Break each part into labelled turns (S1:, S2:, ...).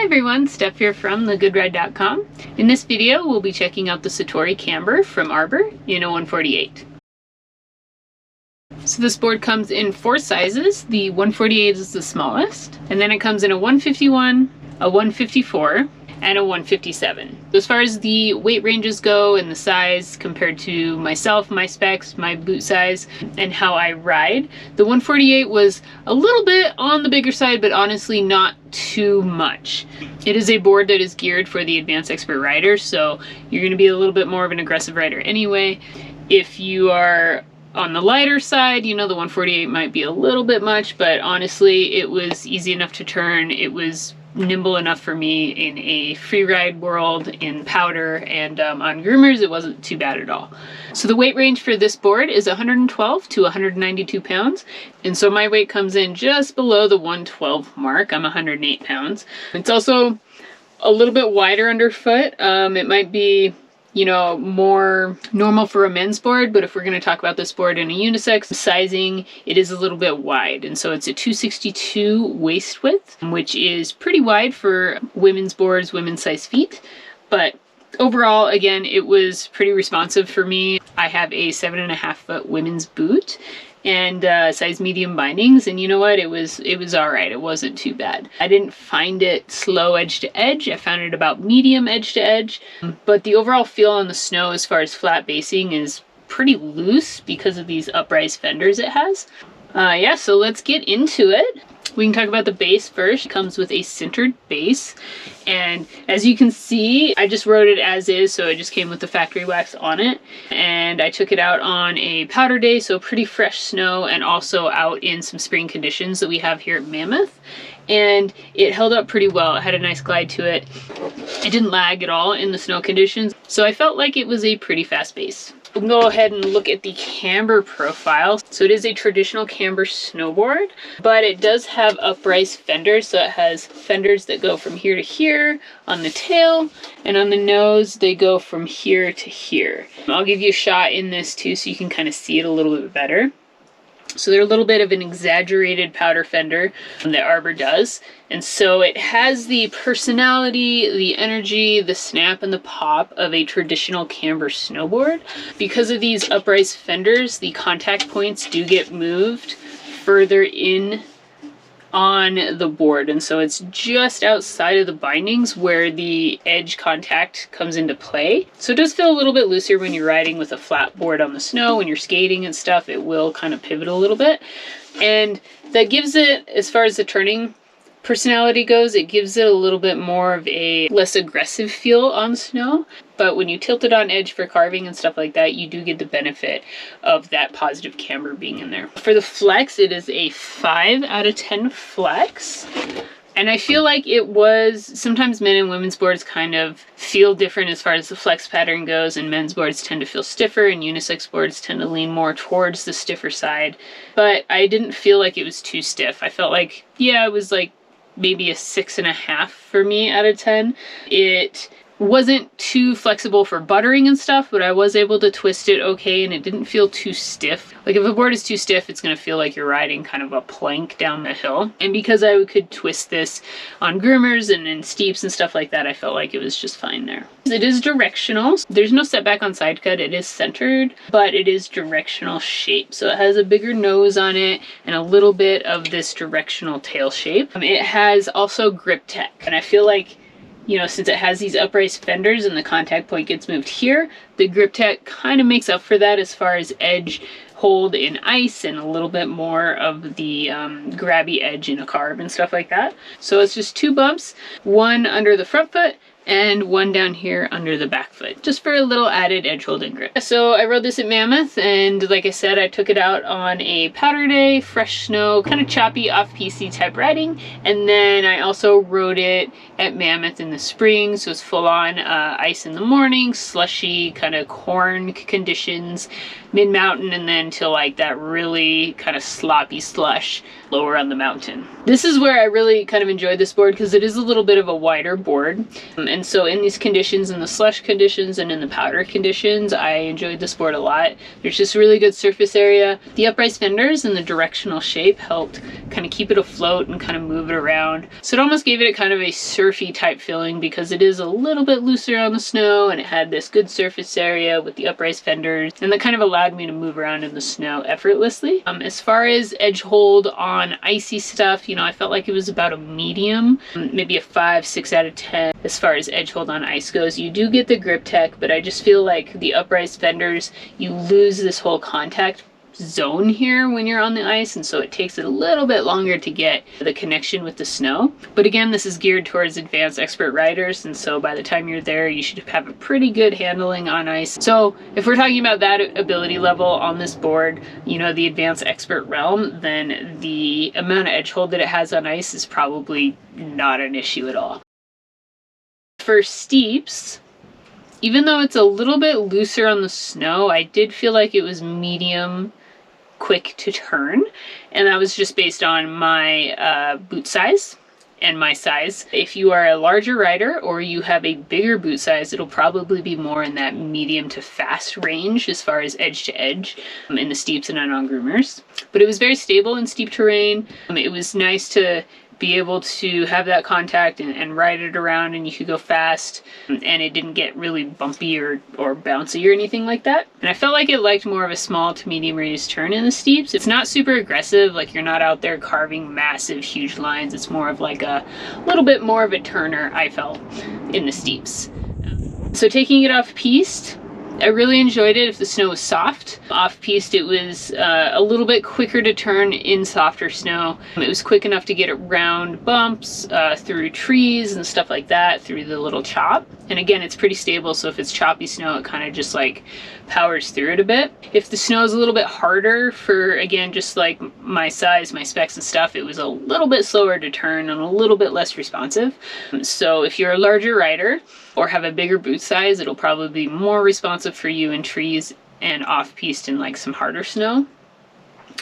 S1: everyone, Steph here from thegoodride.com. In this video, we'll be checking out the Satori Camber from Arbor in a 148. So this board comes in 4 sizes. The 148 is the smallest, and then it comes in a 151, a 154, and a 157. As far as the weight ranges go and the size compared to myself, my specs, my boot size, and how I ride, the 148 was a little bit on the bigger side, but honestly not too much. It is a board that is geared for the advanced expert rider, so you're going to be a little bit more of an aggressive rider anyway. If you are on the lighter side, you know, the 148 might be a little bit much, but honestly, it was easy enough to turn. It was nimble enough for me in a free ride world, in powder, and on groomers, it wasn't too bad at all. So the weight range for this board is 112 to 192 pounds, and so my weight comes in just below the 112 mark. I'm 108 pounds. It's also a little bit wider underfoot. It might be, you know, more normal for a men's board, but if we're going to talk about this board in a unisex sizing, it is a little bit wide. And so it's a 262 waist width, which is pretty wide for women's boards, women's size feet. But overall, again, it was pretty responsive for me. I have a 7.5 foot women's boot and size medium bindings, and you know what, it was all right. It wasn't too bad. I didn't find it slow edge to edge. I found it about medium edge to edge, but the overall feel on the snow as far as flat basing is pretty loose because of these Uprise Fenders it has. Yeah, so let's get into it. We can talk about the base first. It comes with a sintered base, and as you can see, I just wrote it as is, so it just came with the factory wax on it, and I took it out on a powder day, so pretty fresh snow, and also out in some spring conditions that we have here at Mammoth, and it held up pretty well. It had a nice glide to it. It didn't lag at all in the snow conditions, so I felt like it was a pretty fast base. We'll go ahead and look at the Camber Profile. So it is a traditional camber snowboard, but it does have Uprise Fenders. So it has fenders that go from here to here on the tail, and on the nose they go from here to here. I'll give you a shot in this too so you can kind of see it a little bit better. So they're a little bit of an exaggerated powder fender that Arbor does. And so it has the personality, the energy, the snap, and the pop of a traditional camber snowboard. Because of these Uprise Fenders, the contact points do get moved further in on the board, and so it's just outside of the bindings where the edge contact comes into play. So it does feel a little bit looser when you're riding with a flat board on the snow. When you're skating and stuff, it will kind of pivot a little bit, and that gives it, as far as the turning personality goes, it gives it a little bit more of a less aggressive feel on snow. But when you tilt it on edge for carving and stuff like that, you do get the benefit of that positive camber being in there. For the flex, it is a 5 out of 10 flex. And I feel like it was, sometimes men and women's boards kind of feel different as far as the flex pattern goes, and men's boards tend to feel stiffer, and unisex boards tend to lean more towards the stiffer side. But I didn't feel like it was too stiff. I felt like, yeah, it was like maybe a 6.5 for me out of 10. It wasn't too flexible for buttering and stuff, but I was able to twist it okay, and it didn't feel too stiff. Like if a board is too stiff, it's going to feel like you're riding kind of a plank down the hill. And because I could twist this on groomers and in steeps and stuff like that, I felt like it was just fine there. It is directional. There's no setback on side cut. It is centered, but it is directional shape. So it has a bigger nose on it and a little bit of this directional tail shape. It has also grip tech, and I feel like, you know, since it has these Uprise Fenders and the contact point gets moved here, the grip tech kind of makes up for that as far as edge hold in ice and a little bit more of the grabby edge in a carve and stuff like that. So it's just 2 bumps, one under the front foot and one down here under the back foot, just for a little added edge hold and grip. So I rode this at Mammoth, and like I said, I took it out on a powder day, fresh snow, kind of choppy off-piste type riding, and then I also rode it at Mammoth in the spring, so it's full-on ice in the morning, slushy, kind of corn conditions, mid-mountain, and then till like that really kind of sloppy slush lower on the mountain. This is where I really kind of enjoyed this board because it is a little bit of a wider board, and And so in these conditions, in the slush conditions and in the powder conditions, I enjoyed this board a lot. There's just really good surface area. The Uprise Fenders and the Directional Shape helped kind of keep it afloat and kind of move it around. So it almost gave it a kind of a surfy type feeling because it is a little bit looser on the snow and it had this good surface area with the Uprise Fenders, and that kind of allowed me to move around in the snow effortlessly. As far as edge hold on icy stuff, you know, I felt like it was about a medium, maybe a 5, 6 out of 10 as far as edge hold on ice goes. You do get the grip tech, but I just feel like the Uprise Fenders, you lose this whole contact zone here when you're on the ice, and so it takes it a little bit longer to get the connection with the snow. But again, this is geared towards advanced expert riders, and so by the time you're there, you should have a pretty good handling on ice. So if we're talking about that ability level on this board, you know, the advanced expert realm, then the amount of edge hold that it has on ice is probably not an issue at all. For steeps, even though it's a little bit looser on the snow, I did feel like it was medium quick to turn, and that was just based on my boot size and my size. If you are a larger rider or you have a bigger boot size, it'll probably be more in that medium to fast range as far as edge to edge in the steeps and on groomers. But it was very stable in steep terrain. It was nice to be able to have that contact and ride it around, and you could go fast, and it didn't get really bumpy or bouncy or anything like that. And I felt like it liked more of a small to medium radius turn in the steeps. It's not super aggressive, like you're not out there carving massive huge lines. It's more of like a little bit more of a turner, I felt, in the steeps. So taking it off piste, I really enjoyed it if the snow was soft. Off piste, it was a little bit quicker to turn in softer snow. It was quick enough to get around bumps, through trees and stuff like that, through the little chop. And again, it's pretty stable, so if it's choppy snow, it kind of just like powers through it a bit. If the snow is a little bit harder for, again, just like my size, my specs and stuff, it was a little bit slower to turn and a little bit less responsive. So if you're a larger rider or have a bigger boot size, it'll probably be more responsive for you in trees and off piste in like some harder snow.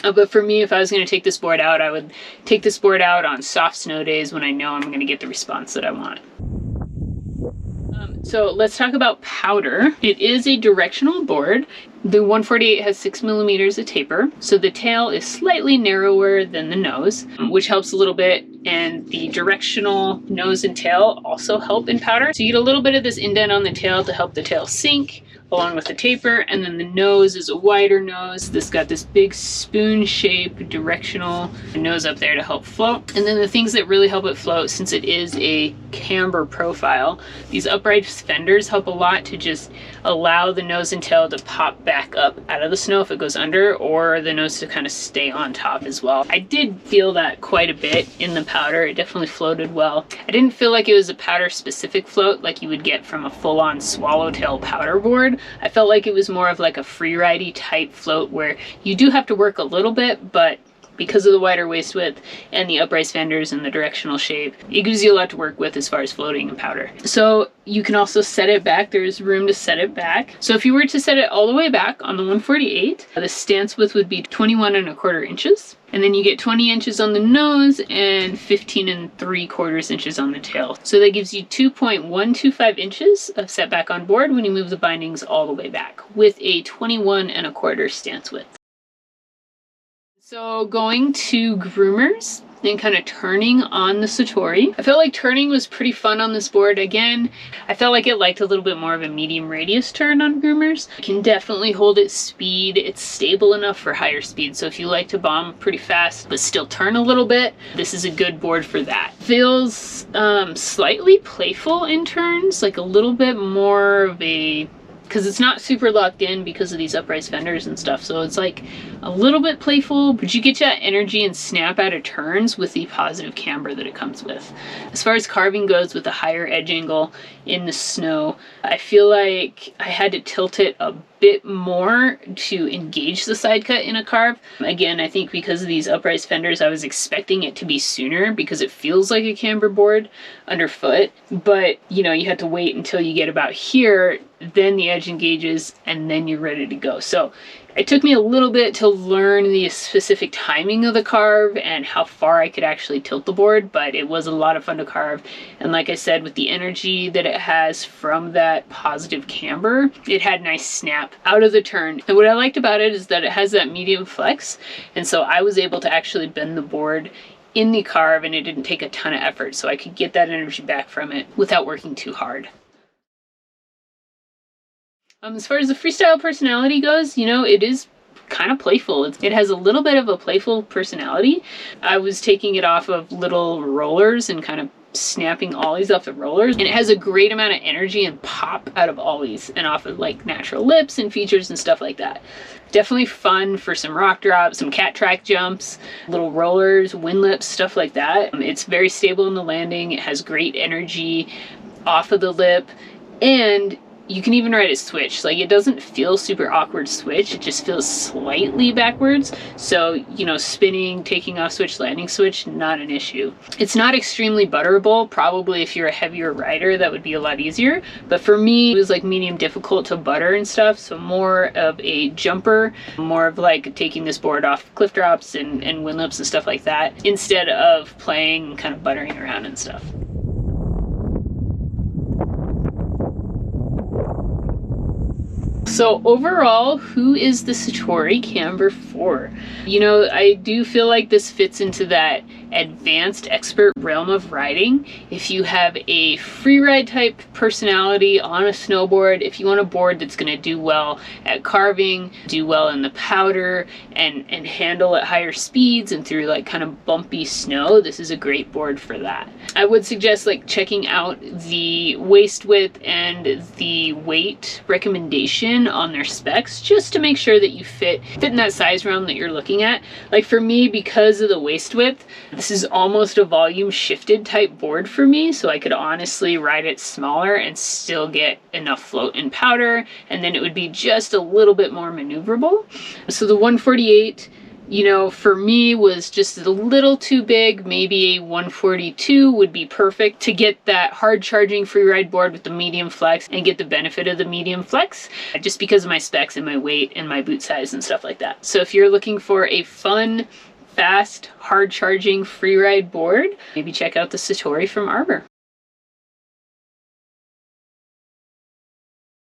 S1: But for me, if I was going to take this board out, I would take this board out on soft snow days when I know I'm going to get the response that I want. So let's talk about powder. It is a directional board. The 148 has 6 millimeters of taper, so the tail is slightly narrower than the nose, which helps a little bit, and the directional nose and tail also help in powder. So you get a little bit of this indent on the tail to help the tail sink along with the taper, and then the nose is a wider nose. This got this big spoon shape directional nose up there to help float. And then the things that really help it float, since it is a camber profile, these Uprise Fenders help a lot to just allow the nose and tail to pop back up out of the snow if it goes under, or the nose to kind of stay on top as well. I did feel that quite a bit in the powder. It definitely floated well. I didn't feel like it was a powder specific float like you would get from a full-on swallowtail powder board. I felt like it was more of like a free-ridey type float where you do have to work a little bit, but because of the wider waist width and the Uprise Fenders and the Directional Shape, it gives you a lot to work with as far as floating and powder. So you can also set it back. There's room to set it back. So if you were to set it all the way back on the 148, the stance width would be 21¼ inches. And then you get 20 inches on the nose and 15¾ inches on the tail. So that gives you 2.125 inches of setback on board when you move the bindings all the way back with a 21¼ stance width. So going to groomers and kind of turning on the Satori. I felt like turning was pretty fun on this board. Again, I felt like it liked a little bit more of a medium radius turn on groomers. You can definitely hold its speed. It's stable enough for higher speed. So if you like to bomb pretty fast but still turn a little bit, this is a good board for that. Feels slightly playful in turns, like a little bit more of a, because it's not super locked in because of these Uprise Fenders and stuff, so it's like a little bit playful, but you get that energy and snap out of turns with the positive camber that it comes with. As far as carving goes with a higher edge angle in the snow, I feel like I had to tilt it a bit more to engage the side cut in a carve. Again, I think because of these Uprise Fenders, I was expecting it to be sooner because it feels like a camber board underfoot, but you know, you have to wait until you get about here, then the edge engages, and then you're ready to go. So It took me a little bit to learn the specific timing of the carve and how far I could actually tilt the board, but it was a lot of fun to carve. And like I said, with the energy that it has from that positive camber, it had nice snap out of the turn. And what I liked about it is that it has that medium flex, and so I was able to actually bend the board in the carve, and it didn't take a ton of effort, so I could get that energy back from it without working too hard. As far as the Freestyle Personality goes, you know, it is kind of playful. It has a little bit of a playful personality. I was taking it off of little rollers and kind of snapping ollies off the rollers, and it has a great amount of energy and pop out of ollies and off of like natural lips and features and stuff like that. Definitely fun for some rock drops, some cat track jumps, little rollers, wind lips, stuff like that. It's very stable in the landing. It has great energy off of the lip, and you can even ride it switch. Like, it doesn't feel super awkward switch, it just feels slightly backwards. So, you know, spinning, taking off switch, landing switch, not an issue. It's not extremely butterable. Probably if you're a heavier rider, that would be a lot easier. But for me, it was like medium difficult to butter and stuff. So more of a jumper, more of like taking this board off cliff drops and wind lips and stuff like that, instead of playing kind of buttering around and stuff. So overall, who is the Satori Camber for? You know, I do feel like this fits into that advanced expert realm of riding. If you have a freeride type personality on a snowboard, if you want a board that's going to do well at carving, do well in the powder, and handle at higher speeds and through like kind of bumpy snow, this is a great board for that. I would suggest like checking out the waist width and the weight recommendation on their specs, just to make sure that you fit in that size realm that you're looking at. Like for me, because of the waist width, this is almost a volume shifted type board for me, so I could honestly ride it smaller and still get enough float and powder, and then it would be just a little bit more maneuverable. So the 148, you know, for me was just a little too big. Maybe a 142 would be perfect to get that hard charging freeride board with the medium flex and get the benefit of the medium flex, just because of my specs and my weight and my boot size and stuff like that. So if you're looking for a fun, fast, hard charging freeride board, maybe check out the Satori from Arbor.